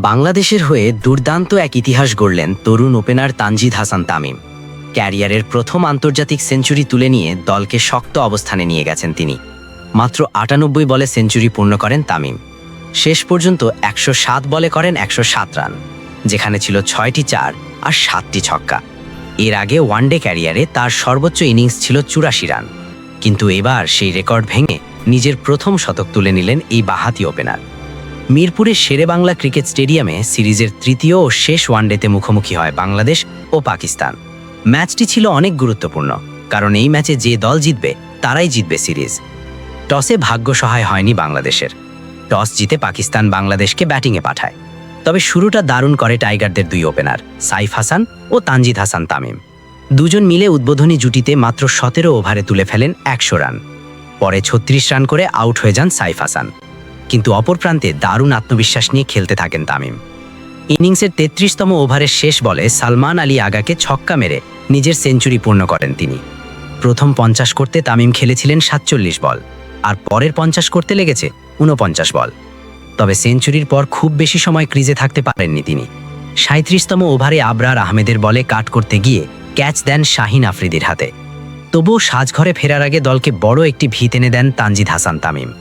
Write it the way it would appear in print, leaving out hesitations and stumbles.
বাংলাদেশের হয়ে দুর্দান্ত এক ইতিহাস গড়লেন তরুণ ওপেনার তানজিদ হাসান তামিম। ক্যারিয়ারের প্রথম আন্তর্জাতিক সেঞ্চুরি তুলে নিয়ে দলকে শক্ত অবস্থানে নিয়ে গেছেন তিনি। মাত্র ৯৮ বলে সেঞ্চুরি পূর্ণ করেন তামিম। শেষ পর্যন্ত ১০৭ বলে করেন ১০৭ রান, যেখানে ছিল ৬টি চার আর ৭টি ছক্কা। এর আগে ওয়ানডে ক্যারিয়ারে তার সর্বোচ্চ ইনিংস ছিল ৮৪ রান, কিন্তু এবার সেই রেকর্ড ভেঙে নিজের প্রথম শতক তুলে নিলেন এই বাঁহাতি ওপেনার। মিরপুরের শেরেবাংলা ক্রিকেট স্টেডিয়ামে সিরিজের তৃতীয় ও শেষ ওয়ানডেতে মুখোমুখি হয় বাংলাদেশ ও পাকিস্তান। ম্যাচটি ছিল অনেক গুরুত্বপূর্ণ, কারণ এই ম্যাচে যে দল জিতবে তারাই জিতবে সিরিজ। টসে ভাগ্য সহায় হয়নি বাংলাদেশের। টস জিতে পাকিস্তান বাংলাদেশকে ব্যাটিংয়ে পাঠায়। তবে শুরুটা দারুণ করে টাইগারদের দুই ওপেনার সাইফ হাসান ও তানজিদ হাসান তামিম। দুজন মিলে উদ্বোধনী জুটিতে মাত্র ১৭ ওভারে তুলে ফেলেন ১০০ রান। পরে ৩৬ রান করে আউট হয়ে যান সাইফ হাসান, কিন্তু অপর প্রান্তে দারুণ আত্মবিশ্বাস নিয়ে খেলতে থাকেন তামিম। ইনিংসের ৩৩তম ওভারের শেষ বলে সালমান আলী আগাকে ছক্কা মেরে নিজের সেঞ্চুরি পূর্ণ করেন তিনি। প্রথম ৫০ করতে তামিম খেলেছিলেন ৪৭ বল, আর পরের ৫০ করতে লেগেছে ৪৯ বল। তবে সেঞ্চুরির পর খুব বেশি সময় ক্রিজে থাকতে পারেননি তিনি। ৩৭তম ওভারে আবরার আহমেদের বলে কাট করতে গিয়ে ক্যাচ দেন শাহিন আফ্রিদির হাতে। তবুও সাজঘরে ফেরার আগে দলকে বড় একটি ভিত এনে দেন তানজিদ হাসান তামিম।